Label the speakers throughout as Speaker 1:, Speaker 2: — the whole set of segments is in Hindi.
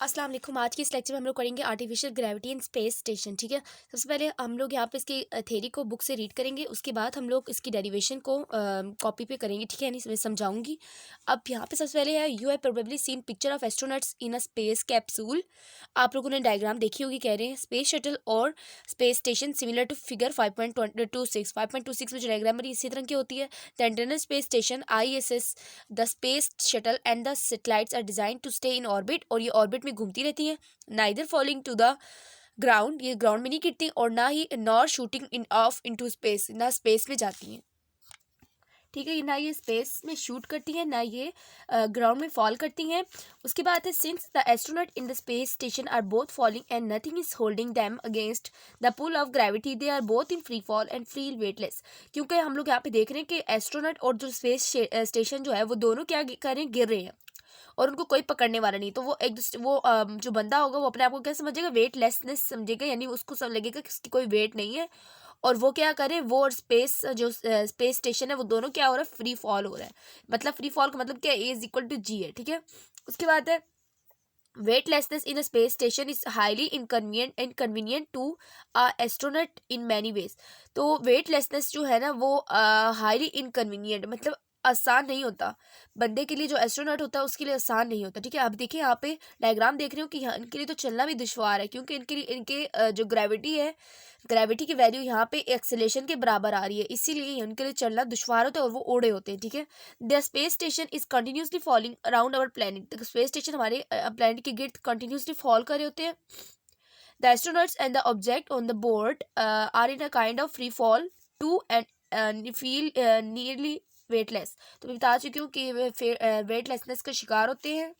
Speaker 1: अस्सलाम वालेकुम। आज की इस लेक्चर में हम लोग करेंगे artificial gravity in space station. ठीक है, सबसे पहले हम लोग यहाँ पे इसकी थ्योरी को बुक से रीड करेंगे, उसके बाद हम लोग इसकी डेरिवेशन को कॉपी पे करेंगे। ठीक है, यानी मैं समझाऊंगी। अब यहाँ पे सबसे पहले है, you have probably seen picture of astronauts in a space capsule. आप लोगों ने डायग्राम देखी होगी। कह रहे हैं स्पेस शटल और space station similar to figure 5.26। 5.26 में जो डायग्राम है इसी तरह की होती है। The internal space station ISS, the space shuttle and the satellites are design to stay in orbit, और ये ऑर्बिट में घूमती रहती हैं। Neither falling to the ground, ये ग्राउंड में नहीं गिरती, और ना ही nor shooting in off into space, ना स्पेस में जाती हैं। ठीक है, ना ये स्पेस में शूट करती हैं, ना ये ग्राउंड में फॉल करती हैं। उसके बाद है, since the astronaut in the space station are both falling and nothing is holding them against the pull of gravity, they are both in free fall and free weightless. क्योंकि हम लोग यहाँ पे देख रहे हैं कि एस्ट्रोनॉट और जो स्पेस स्टेशन जो है वो दोनों क्या कर रहे हैं, गिर रहे हैं, और उनको कोई पकड़ने वाला नहीं। तो वो एक दूसरे वो जो बंदा होगा वो अपने आप को क्या समझेगा, वेटलेसनेस समझेगा, यानी उसको सब लगेगा कि उसकी कोई वेट नहीं है। और वो क्या करे, वो और स्पेस जो स्पेस स्टेशन है वो दोनों क्या हो रहा है, फ्री फॉल हो रहा है। मतलब फ्री फॉल का मतलब क्या है, A = G है। ठीक है, उसके बाद है, weightlessness in a space station is highly inconvenient to a astronaut in many ways। तो weightlessness जो है ना वो highly inconvenient मतलब आसान नहीं होता बंदे के लिए, जो एस्ट्रोनॉट होता है उसके लिए आसान नहीं होता। ठीक है, आप देखिए यहाँ पे डायग्राम देख रहे हो कि यहाँ इनके लिए तो चलना भी दुश्वार है, क्योंकि इनके लिए जो ग्रेविटी है, ग्रेविटी की वैल्यू यहाँ पे एक्सेलेरेशन के बराबर आ रही है, इसीलिए इनके लिए चलना दुश्वार होता है और वो ओड़े होते हैं। ठीक है, the space station is continuously falling around our planet. Space station हमारे प्लेनेट के गिर्द कंटिन्यूसली फॉल कर रहे होते हैं। The astronauts and the object on the board are in a kind of free fall to and feel nearly weightless. तो मैं बता चुकी हूँ कि वेटलेसनेस का शिकार होते हैं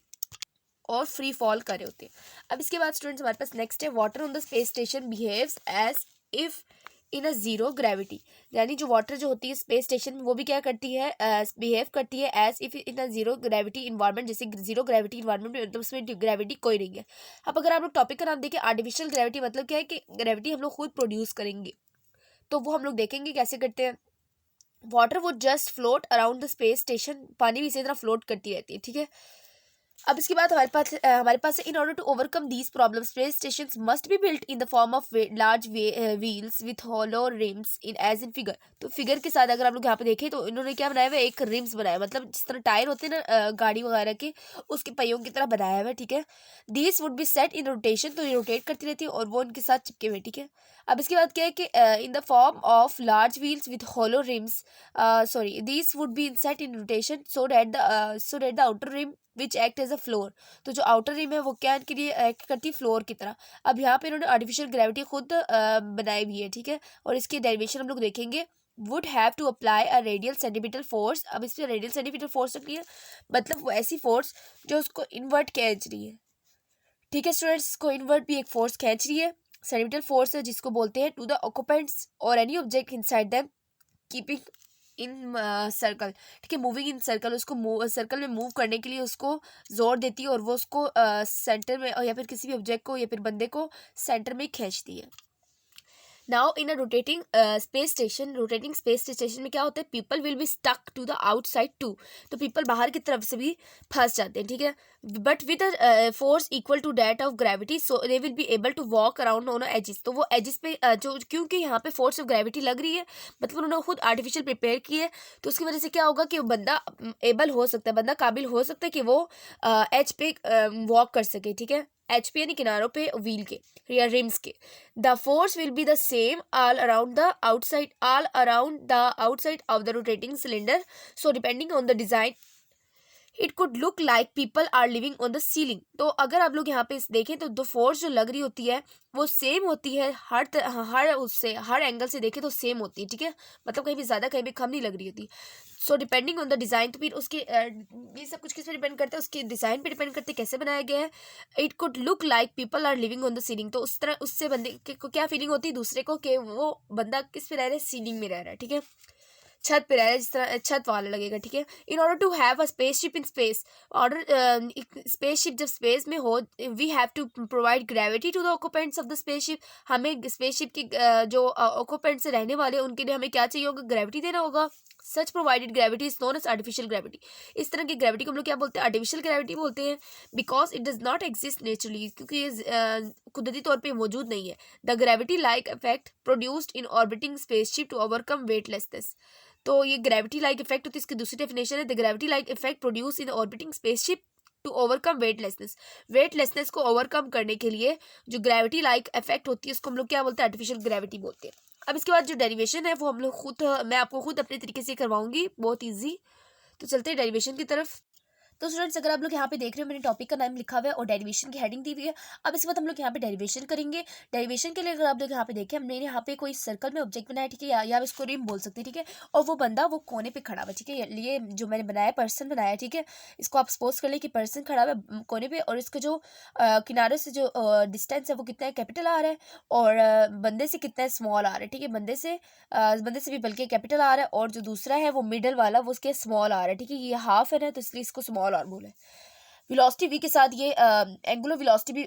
Speaker 1: और फ्री फॉल कर रहे होते हैं। अब इसके बाद स्टूडेंट्स हमारे पास नेक्स्ट है, water on the space station behaves as if in a zero gravity. यानी जो वाटर जो होती है स्पेस स्टेशन में वो भी क्या करती है, बिहेव करती है as if in a zero gravity environment, जैसे जीरो ग्रेविटी इन्वायरमेंट में, मतलब उसमें ग्रेविटी कोई नहीं है। अब अगर आप लोग टॉपिक का नाम देखें आर्टिफिशियल ग्रेविटी, मतलब क्या है कि ग्रेविटी हम लोग खुद प्रोड्यूस करेंगे, तो वो हम लोग देखेंगे कैसे करते हैं। Water would just float around the space station, पानी भी इसी तरह फ्लोट करती रहती है। ठीक है, अब इसके बाद हमारे पास in order to overcome these problem space stations must be built in the form of large wheels with hollow rims in as in figure. तो फिगर के साथ अगर आप लोग यहाँ पे देखें तो इन्होंने क्या बनाया हुआ है, एक रिम्स बनाया है, मतलब जिस तरह टायर होते हैं ना गाड़ी वगैरह के, उसके पहियों की तरह बनाया हुआ है। ठीक है, these would be set in rotation, तो ये रोटेट करती रहती है और वो इनके साथ चिपके हुए। ठीक है, अब इसके बाद क्या है कि in the form of large wheels with hollow rims, sorry, these would be set in rotation so that the outer rim which act as a floor. तो जो आउटर रिम है वो क्या इनके लिए एक्ट करती है, फ्लोर की तरह। अब यहाँ पे इन्होंने आर्टिफिशियल ग्रेविटी खुद बनाई हुई है। ठीक है, और इसकी डेरिवेशन हम लोग देखेंगे। Would have to apply a radial centimetre force. अब इस पर रेडियल सेंटीमीटर फोर्स रखनी है, मतलब वो ऐसी फोर्स जो उसको इन्वर्ट खींच रही है। ठीक है स्टूडेंट्स, को इन्वर्ट भी एक फोर्स खींच रही है। सेंटीमीटर फोर्स है जिसको बोलते हैं टू द ऑक्यूपेंट्स और any object inside them keeping in circle. ठीक है, मूविंग इन सर्कल, उसको सर्कल में मूव करने के लिए उसको जोर देती है और वो उसको सेंटर में, या फिर किसी भी ऑब्जेक्ट को या फिर बंदे को सेंटर में खींचती है। Now in a rotating space station में क्या होता है, people will be stuck to the outside too. तो पीपल बाहर की तरफ से भी फंस जाते हैं। ठीक है, but with force equal to that of gravity, so they will be able to walk around on edges. तो वो एजिस पे जो, क्योंकि यहाँ पे फोर्स ऑफ ग्रेविटी लग रही है, मतलब उन्होंने खुद आर्टिफिशियल प्रिपेयर की है, तो उसकी वजह से क्या होगा कि वो बंदा एबल हो सकता है, बंदा काबिल हो सकता है कि वो एज पे वॉक कर सके। ठीक है, एच पे यानी किनारों पे व्हील के या रिम्स के। The force will be the same all around the outside of the rotating cylinder. So depending on the design, it could look like people are living on the ceiling. तो अगर आप लोग यहाँ पे देखें तो दो फोर्स जो लग रही होती है वो सेम होती है, हर एंगल से देखें तो सेम होती है। ठीक है, मतलब कहीं भी ज़्यादा कहीं भी कम नहीं लग रही होती। So depending on the design, तो फिर उसके ये सब कुछ किस पे डिपेंड करता है, उसके डिज़ाइन पे डिपेंड करते हैं कैसे बनाया गया है। It could look like people are living on the ceiling, तो उस तरह उससे बंदे को क्या फीलिंग होती है दूसरे को, कि वो बंदा किस पे रह रहा है, सीलिंग में रह रहा है। ठीक है, छत पे रह रहा है, जिस तरह छत वाला लगेगा। ठीक है, in order to have a spaceship in space, order spaceship जब स्पेस में हो, we have to provide gravity to the occupants of the spaceship. हमें स्पेसशिप की जो ऑक्यूपेंट्स रहने वाले उनके लिए हमें क्या चाहिए होगा, ग्रेविटी देना होगा। Such provided gravity is known as artificial gravity. इस तरह की ग्रेविटी को हम लोग क्या बोलते हैं, आर्टिफिशियल ग्रेविटी बोलते हैं, because it does not exist naturally, क्योंकि ये कुदरती तौर पे मौजूद नहीं है। The gravity like effect produced in orbiting spaceship to overcome weightlessness. तो ये ग्रेविटी लाइक इफेक्ट होती है, इसकी दूसरी डेफिनेशन है the gravity like effect produce in orbiting spaceship to overcome weightlessness. Weightlessness को ओवरकम करने के लिए जो ग्रेविटी लाइक इफेक्ट होती है उसको हम लोग क्या बोलते हैं, आर्टिफिशियल ग्रेविटी बोलते हैं। अब इसके बाद जो डेरिवेशन है वो हम लोग खुद, मैं आपको खुद अपने तरीके से करवाऊंगी, बहुत ईजी। तो चलते हैं डेरिवेशन की तरफ। तो स्टूडेंट्स, अगर आप लोग यहाँ पे देख रहे हो मैंने टॉपिक का नाम लिखा हुआ है और डेरिवेशन की हेडिंग दी हुई है। अब इसके बाद हम लोग यहाँ पे डेरिवेशन करेंगे। डेरिवेशन के लिए अगर आप लोग यहाँ पे देखें, हमने यहाँ पे कोई सर्कल में ऑब्जेक्ट बनाया, ठीक है, या आप इसको रिम बोल सकते हैं, ठीक है। और वो बंदा वो कोने पे खड़ा हुआ, ठीक है, ये जो मैंने बनाया पर्सन बनाया, ठीक है। इसको आप सपोज कर ले कि पर्सन खड़ा हुआ है कोने पे, और इसका जो किनारे से जो डिस्टेंस है वो कितना है, कैपिटल आ रहा है, और बंदे से कितना है, स्मॉल आ रहा है, ठीक है। बंदे से भी बल्कि कैपिटल आ रहा है, और जो दूसरा है वो मिडल वाला वो उसके स्मॉल आ रहा है, ठीक है। ये हाफ है ना, तो इसलिए इसको स्मॉल आर बोला है। वेलोसिटी v के साथ ये एंगुलर वेलोसिटी भी,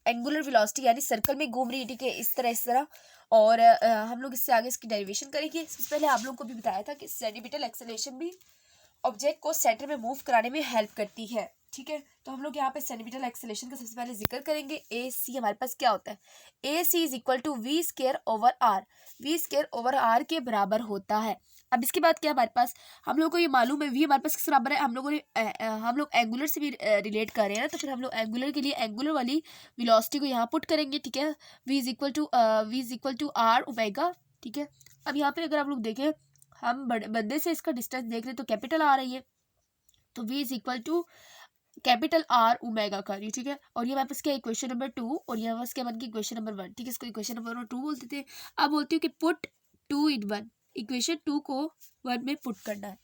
Speaker 1: एंगुलर वेलोसिटी यानी सर्कल में घूम रही है, ठीक है, इस तरह। और हम लोग इससे आगे इसकी डेरिवेशन करेंगे। सबसे पहले आप लोगों को भी बताया था कि सेंटीमीटर एक्सेलरेशन भी ऑब्जेक्ट को सेंटर में मूव कराने में हेल्प करती है, ठीक है। तो हम लोग यहाँ पे सेंटीमीटर एक्सेलरेशन का सबसे पहले जिक्र करेंगे। ए सी हमारे पास क्या होता है, a C is equal to v square over r, v square over r के बराबर होता है। अब इसके बाद क्या हमारे पास, हम लोग को ये मालूम है वी हमारे पास किस बराबर है, हम लोग एंगुलर से भी रिलेट कर रहे हैं ना, तो फिर हम लोग एंगुलर के लिए एंगुलर वाली वेलोसिटी को यहाँ पुट करेंगे, ठीक है। V is equal to are omega, ठीक है। अब यहाँ पे अगर आप लोग देखें, हम बंदे से इसका डिस्टेंस देख रहे हैं तो कैपिटल आ रही है, तो v is equal to capital R omega कर रही है, ठीक है। और ये हमारे पास क्या, इक्वेशन नंबर 2, और ये हमारे पास क्या बन गई, इक्वेशन नंबर 1, ठीक है। इसको इक्वेशन नंबर 2 बोलते थे। अब बोलती हूँ कि पुट 2 इन 1, इक्वेशन 2 को 1 में पुट करना है।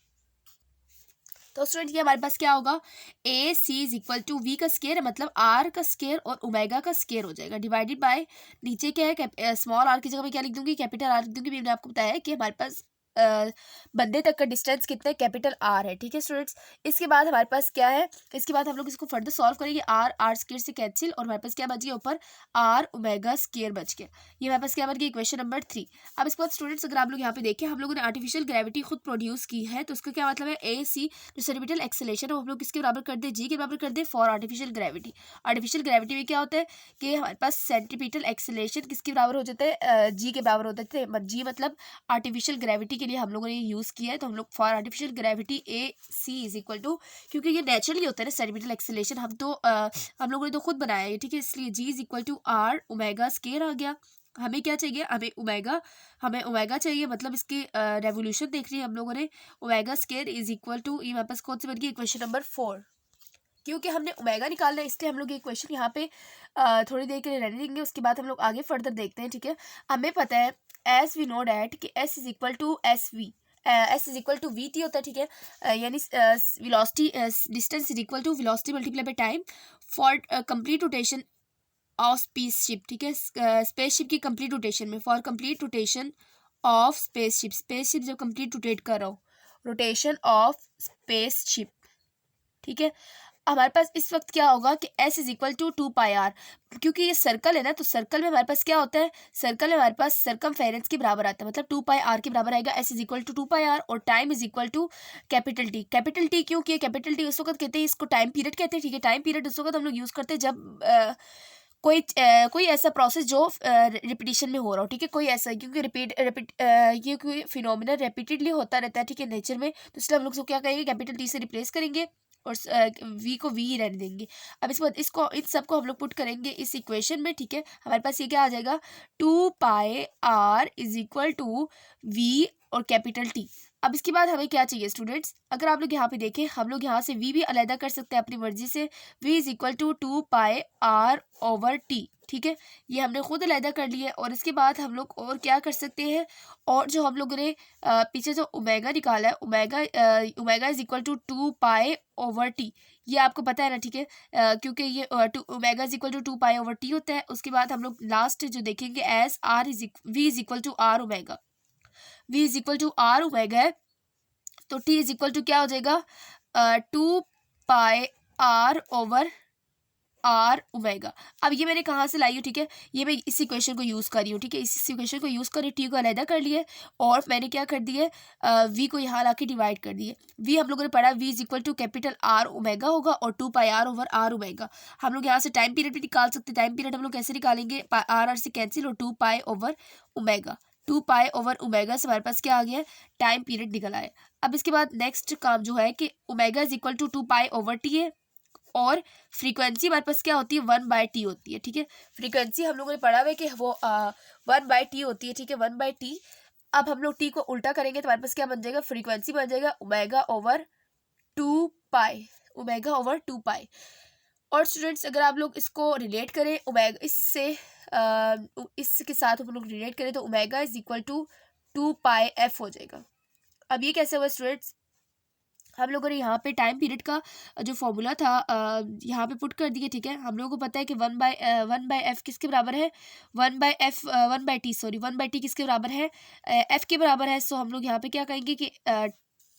Speaker 1: तो स्टूडेंट ये हमारे पास क्या होगा, ए सी इज इक्वल टू वी का स्केयर, मतलब आर का स्केयर और ओमेगा का स्केयर हो जाएगा, डिवाइडेड बाय नीचे क्या है, स्मॉल आर की जगह मैं क्या लिख दूंगी, कैपिटल आर लिख दूंगी। मैंने आपको बताया कि हमारे पास बंदे तक का डिस्टेंस कितना है, कैपिटल आर है, ठीक है स्टूडेंट्स। इसके बाद हमारे पास क्या है, इसके बाद हम लोग इसको फर्दर सॉल्व करेंगे, आर स्केयर से कैंसिल, और हमारे पास क्या बच गया ऊपर, आर ओमेगा स्केयर बच गया। ये हमारे पास क्या बन गया, इक्वेशन नंबर 3। अब इसके बाद स्टूडेंट्स अगर आप लोग यहाँ पे देखें, हम लोगों ने आर्टिफिशियल ग्रेविटी खुद प्रोड्यूस की है, तो उसका क्या मतलब है, ए सी जो सेंटीमीटर एक्सेलरेशन है हम लोग किसके बराबर कर दे, जी के बराबर कर दे for artificial gravity. Artificial gravity में क्या होता है कि हमारे पास सेंटीमीटर एक्सेलरेशन किसके बराबर हो जाता है, जी के बराबर होता है। जी मतलब आर्टिफिशियल ग्रेविटी के लिए हम लोगों ने यूज़ किया है, तो हम लोग for artificial gravity A C is equal to, क्योंकि ये नेचुरली होता है ना सेंटीमीटर एक्सेलरेशन, हम लोगों ने तो खुद बनाया है, ठीक है, इसलिए g is equal to are omega square आ गया। हमें क्या चाहिए, हमें ओमेगा चाहिए, मतलब इसकी रेवोल्यूशन देख रही है हम लोगों ने। Omega square is equal to, ये वापस कौन सी बन गई, इक्वेशन नंबर 4। क्योंकि हमने ओमेगा निकालना है इसलिए हम लोग ये क्वेश्चन यहाँ पे थोड़ी देर के लिए रहने देंगे, उसके बाद हम लोग आगे फर्दर देखते हैं, ठीक है। हमें पता है एस वी नो डैट कि S is equal to S V, S is equal to we T होता है, ठीक है। यानी velocity distance is equal to velocity multiply by time for complete rotation of spaceship, ठीक है। स्पेसशिप की कंप्लीट रोटेशन में, for complete rotation of spaceship जब कंप्लीट रोटेट कर रहा हो, रोटेशन ऑफ स्पेसशिप, ठीक है। हमारे पास इस वक्त क्या होगा कि s is equal to 2πr, क्योंकि ये सर्कल है ना, तो सर्कल में हमारे पास क्या होता है, सर्कल में हमारे पास सरकमफेरेंस के बराबर आता है, मतलब 2πr के बराबर आएगा। s is equal to 2πr, और time is equal to capital T. Capital T क्यों किया, कैपिटल टी उस वक्त कहते हैं, इसको टाइम पीरियड कहते हैं, ठीक है। टाइम पीरियड उस वक्त हम लोग यूज़ करते हैं जब कोई ऐसा प्रोसेस जो रिपीटिशन में हो रहा हो, ठीक है। कोई ऐसा, क्योंकि ये कोई फिनोमिना रिपीटेडली होता रहता है, ठीक है, नेचर में, तो इसलिए हम लोग इसको क्या करेंगे, कैपिटल टी से रिप्लेस करेंगे और वी को वी ही रहने देंगे। अब इसके बाद इसको इन सबको हम लोग पुट करेंगे इस इक्वेशन में, ठीक है। हमारे पास ये क्या आ जाएगा, 2πr is equal to V और कैपिटल टी। अब इसके बाद हमें क्या चाहिए स्टूडेंट्स, अगर आप लोग यहाँ पे देखें, हम लोग यहाँ से v भी अलग कर सकते हैं अपनी मर्जी से। v is equal to 2πr over T, ठीक है, ये हमने खुद अलग कर लिया है। और इसके बाद हम लोग और क्या कर सकते हैं, और जो हम लोगों ने पीछे जो ओमेगा निकाला है, omega is equal to 2π over t, ये आपको पता है ना, ठीक है। क्योंकि ये omega is equal to 2π over t होता है। उसके बाद हम लोग लास्ट जो देखेंगे s r is v is equal to are omega, v is equal to are omega है, तो t इज इक्वल टू क्या हो जाएगा, 2πr ओवर आर ओमेगा। अब ये मैंने कहाँ से लाई हूँ, ठीक है, ये मैं इस इक्वेशन को यूज़ कर रही हूँ, ठीक है, इस इक्वेशन को यूज़ कर टी को अलहदा कर लिए और मैंने क्या कर दिया वी को यहाँ ला के डिवाइड कर दिए। वी हम लोगों ने पढ़ा V is equal to capital R omega होगा और 2 pi R over R omega. हम लोग यहाँ से टाइम पीरियड भी निकाल सकते हैं। टाइम पीरियड हम लोग कैसे निकालेंगे, आर से कैंसिल और 2 pi over omega. 2 pi over omega से हमारे पास क्या आ गया, टाइम पीरियड निकल आए। अब इसके बाद नेक्स्ट काम जो है कि omega is equal to 2 pi over T है और फ्रीक्वेंसी हमारे पास क्या होती है, 1/t होती है, ठीक है। फ्रीक्वेंसी हम लोगों ने पढ़ा हुआ है कि वो 1/t होती है, ठीक है, 1/t। अब हम लोग टी को उल्टा करेंगे तो हमारे पास क्या बन जाएगा, फ्रीक्वेंसी बन जाएगा ओमेगा ओवर 2 पाई, ओमेगा ओवर 2 पाई। और स्टूडेंट्स अगर आप लोग इसको रिलेट करें ओमेगा इससे इसके साथ हम लोग रिलेट करें तो omega is equal to 2 pi F हो जाएगा। अब ये कैसे हुआ स्टूडेंट्स, हम लोगों ने यहाँ पे टाइम पीरियड का जो फॉर्मूला था यहाँ पे पुट कर दिया, ठीक है। हम लोगों को पता है कि 1/f किसके बराबर है, 1/टी किसके बराबर है, एफ के बराबर है। सो हम लोग यहाँ पे क्या कहेंगे कि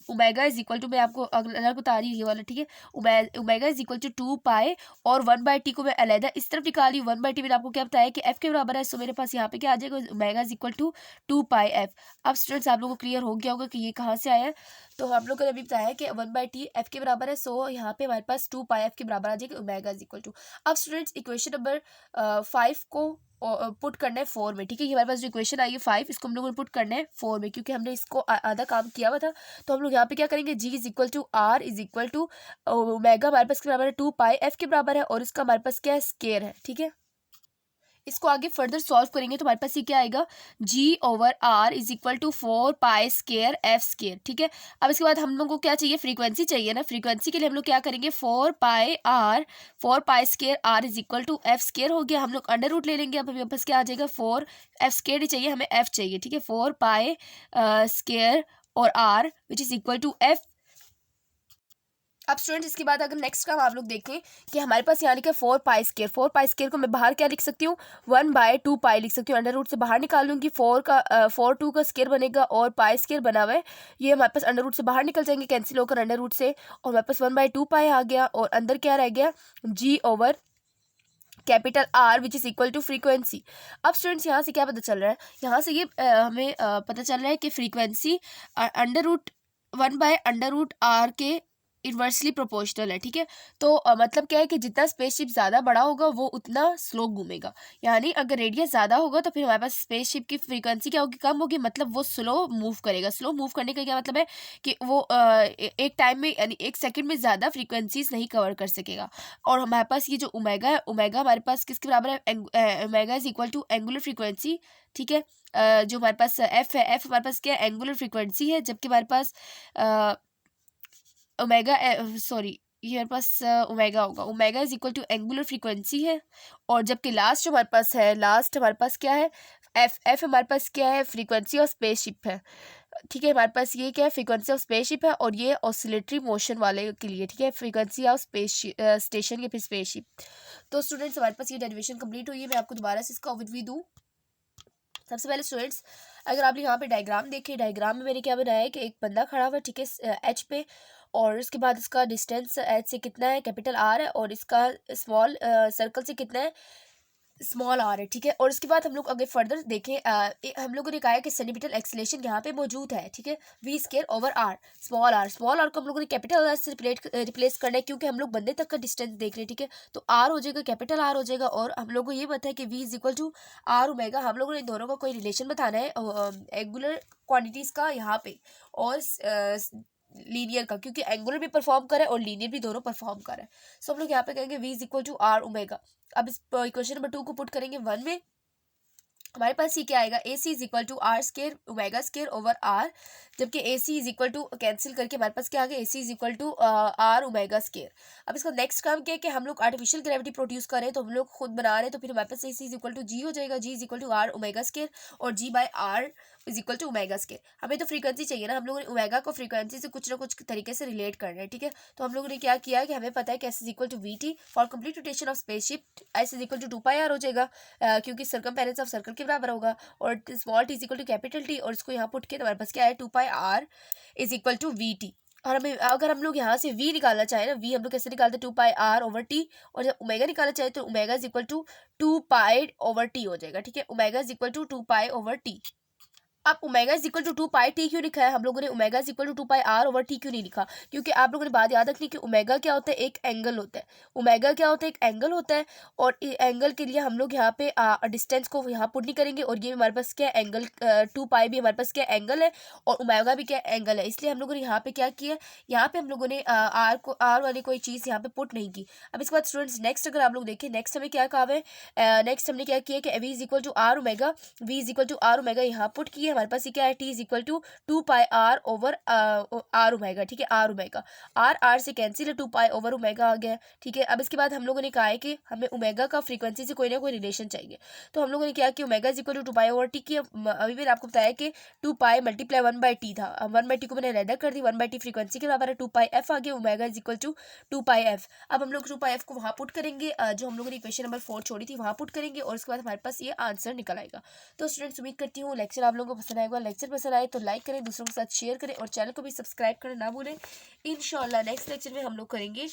Speaker 1: ओमेगा इज इक्वल टू, मैं आपको अलग बता रही हूँ ये वाला, ठीक है, ओमेगा इज इक्वल टू 2 पाई और 1/t को मैं अलहदा इस तरफ निकाली 1/t मैंने आपको क्या बताया कि एफ के बराबर है। सो मेरे पास यहाँ पे क्या आ जाएगा, omega is equal to 2 pi f. अब स्टूडेंट्स आप लोगों को क्लियर हो गया होगा कि ये कहाँ से आया है। तो हम लोग ने अभी बताया कि 1/t एफ के बराबर है। सो यहाँ पे हमारे पास 2 पाई एफ के बराबर आ जाएगा ओमेगा इज इक्वल टू। अब स्टूडेंट्स इक्वेशन नंबर 5 को पुट करना है 4 में, ठीक है। ये हमारे पास जो इक्वेशन आई है 5, इसको हम लोगों ने पुट करना है 4 में क्योंकि हमने इसको आधा काम किया हुआ था। तो हम लोग यहाँ पे क्या करेंगे, g is equal to r is equal to omega हमारे पास के बराबर है 2 पाई एफ के बराबर है और इसका हमारे पास क्या है, स्केयर है, ठीक है। इसको आगे फर्दर सॉल्व करेंगे तो हमारे पास ये क्या आएगा, g over r is equal to 4 pi square f square, ठीक है। अब इसके बाद हम लोग को क्या चाहिए, फ्रीक्वेंसी चाहिए ना। फ्रीक्वेंसी के लिए हम लोग क्या करेंगे, 4 pi square r is equal to f square हो गया। हम लोग अंडर रूट ले लेंगे। अब हमें वापस क्या आ जाएगा, 4 एफ स्केयर ही चाहिए, हमें एफ चाहिए, ठीक है। 4 पाई स्केयर और r which is equal to f. अब स्टूडेंट इसके बाद अगर नेक्स्ट काम आप लोग देखें कि हमारे पास यहाँ लिखा है 4 पाई स्केयर को मैं बाहर क्या लिख सकती हूँ, 1/2 पाई लिख सकती हूँ। अंडर रूट से बाहर निकाल लूँगी, 2 का स्केयर बनेगा और पाई स्केयर बना हुआ है, ये हमारे पास अंडर रूट से बाहर निकल जाएंगे कैंसिल होकर अंडर रूट से, और हमारे पास 1/2 पाई आ गया और अंदर क्या रह गया, g over capital r which is equal to frequency. अब स्टूडेंट्स यहाँ से क्या पता चल रहा है, यहाँ से ये हमें पता चल रहा है कि फ्रीक्वेंसी अंडर रूट 1/√r के इन्वर्सली प्रोपोर्शनल है, ठीक है। तो मतलब क्या है कि जितना स्पेसशिप ज़्यादा बड़ा होगा वो उतना स्लो घूमेगा, यानी अगर रेडियस ज़्यादा होगा तो फिर हमारे पास स्पेसशिप की फ्रीक्वेंसी क्या होगी, कम होगी, मतलब वो स्लो मूव करेगा। स्लो मूव करने का क्या मतलब है कि वो एक टाइम में यानी 1 सेकंड में ज़्यादा फ्रीक्वेंसीज नहीं कवर कर सकेगा। और हमारे पास ये जो ओमेगा है, ओमेगा हमारे पास किसके बराबर है, omega is equal to angular frequency, ठीक है। जो हमारे पास एफ है, एफ हमारे पास क्या है, एंगुलर फ्रीक्वेंसी है, जबकि हमारे पास ओमेगा सॉरी ये हमारे पास ओमेगा होगा, omega is equal to angular frequency है। और जबकि लास्ट जो हमारे पास है, लास्ट हमारे पास क्या है, एफ हमारे पास क्या है, फ्रीक्वेंसी ऑफ स्पेसशिप है, ठीक है। हमारे पास ये क्या है, फ्रीक्वेंसी ऑफ स्पेसशिप है और ये ऑसिलेटरी मोशन वाले के लिए, ठीक है, फ्रीक्वेंसी ऑफ स्टेशन के फिर स्पेसशिप। तो स्टूडेंट्स हमारे पास ये डेरिवेशन कंप्लीट हुई है। मैं आपको दोबारा से इसका ओवरव्यू दूँ। सबसे पहले स्टूडेंट्स अगर आप यहाँ पे डायग्राम देखें, डायग्राम में मैंने क्या बनाया है कि एक बंदा खड़ा हुआ है, ठीक है, एच पे, और उसके बाद इसका डिस्टेंस एच से कितना है, कैपिटल आर है, और इसका स्मॉल सर्कल से कितना है, स्मॉल आर है, ठीक है। और उसके बाद हम लोग अगर फर्दर देखें हम लोगों ने कहा है कि सेंटीमीटर एक्सीलरेशन यहाँ पे मौजूद है, ठीक है, v square over r, small r को हम लोगों ने कैपिटल आर से रिप्लेस करना है क्योंकि हम लोग बंदे तक का डिस्टेंस देख रहे हैं, ठीक है। तो आर हो जाएगा, कैपिटल आर हो जाएगा, और हम लोग को ये पता है कि v is equal to are omega. हम लोगों ने इन दोनों का कोई रिलेशन बताना है एंगुलर क्वान्टिटीज़ का यहाँ पे, और लीनियर का, क्योंकि एंगुलर भी परफॉर्म करे और लीनियर भी दोनों परफॉर्म करे। सो हम लोग यहाँ पे कहेंगे v is equal to are omega. अब इस इक्वेशन नंबर 2 को पुट करेंगे 1 में, हमारे पास ये क्या आएगा, a C is equal to r square omega square over r, जबकि a C is equal to cancel करके हमारे पास क्या आ गया, a C is equal to are omega square. अब इसका नेक्स्ट काम क्या है कि हम लोग आर्टिफिशियल ग्रेविटी प्रोड्यूस कर रहे हैं, तो हम लोग खुद बना रहे हैं, तो फिर हमारे पास a C is equal to g हो जाएगा, g is equal to are omega square, और g by r is equal to omega square. हमें तो फ्रीक्वेंसी चाहिए ना, हम लोगों ने ओमेगा को फ्रीक्वेंसी से कुछ ना कुछ तरीके से रिलेट करना है, ठीक है। तो हम लोगों ने क्या किया कि हमें पता है कि S is equal to we t for complete rotation of spaceship, s is equal to 2 pi r हो जाएगा क्योंकि सर्कमफेरेंस ऑफ सर्कल के बराबर होगा, और small t is equal to capital t, और इसको यहाँ पुट किया तो हमारे पास क्या है, 2 pi r is equal to we t. और हमें अगर हम लोग यहाँ से v निकालना चाहें ना, v हम लोग कैसे निकालते हैं, 2πr/t। और जब ओमेगा निकालना चाहे तो omega is equal to 2π/t हो जाएगा। ठीक है, omega is equal to 2π/t। अब omega is equal to 2π/t क्यों लिखा है हम लोगों ने, omega is equal to 2πr/t क्यों नहीं लिखा? क्योंकि आप लोगों ने बात याद रखनी कि ओमेगा क्या होता है, एक एंगल होता है। ओमेगा क्या होता है, एक एंगल होता है। और एंगल के लिए हम लोग यहाँ पे डिस्टेंस को यहाँ पुट नहीं करेंगे। और ये हमारे पास क्या एंगल, 2π भी हमारे पास क्या एंगल है, और ओमेगा भी क्या एंगल है। इसलिए हम लोगों ने यहाँ पे क्या किया, यहाँ पे हम लोगों ने आर वाली कोई चीज़ यहाँ पे पुट नहीं की। अब इसके बाद स्टूडेंट्स नेक्स्ट अगर आप लोग देखें, नेक्स्ट हमें क्या कहा है, नेक्स्ट हमने क्या किया कि v is equal to are omega, v is equal to are omega यहाँ पुट किया। हमारे पास ये क्या है, t इज इक्वल टू 2πr/आर ओमेगा। ठीक है, आर ओमेगा, आर से कैंसिल है, 2π/ओमेगा आ गया। ठीक है, अब इसके बाद हम लोगों ने कहा है कि हमें ओमेगा का फ्रीक्वेंसी से कोई ना कोई रिलेशन चाहिए। तो हम लोगों ने क्या कि omega is equal to 2π/t की। अभी मैंने आपको बताया कि 2π मल्टीप्लाई 1/t था। 1/t को मैंने रेडर कर दी, 1/t फ्रीक्वेंसी के बराबर है, 2πf आ गया, omega is equal to 2πf। अब हम लोग 2πf को वहाँ पुट करेंगे, जो हम लोगों ने इक्वेशन नंबर 4 छोड़ी थी वहाँ पुट करेंगे, और उसके बाद हमारे पास ये आंसर निकल आएगा। तो स्टूडेंट्स उम्मीद करती हूँ लेक्चर आप लोगों को पसंद आएगा। लेक्चर पसंद आए तो लाइक करें, दूसरों के साथ शेयर करें, और चैनल को भी सब्सक्राइब करना ना भूलें। इंशाल्लाह नेक्स्ट लेक्चर में हम लोग करेंगे,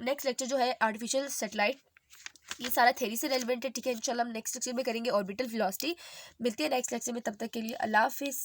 Speaker 1: नेक्स्ट लेक्चर जो है आर्टिफिशियल सेटेलाइट। ये सारा थ्योरी से रेलिवेंट है। ठीक है, इंशाल्लाह हम नेक्स्ट लेक्चर में करेंगे ऑर्बिटल वेलोसिटी। मिलते हैं नेक्स्ट लेक्चर में, तब तक के लिए अल्लाह हाफिज़।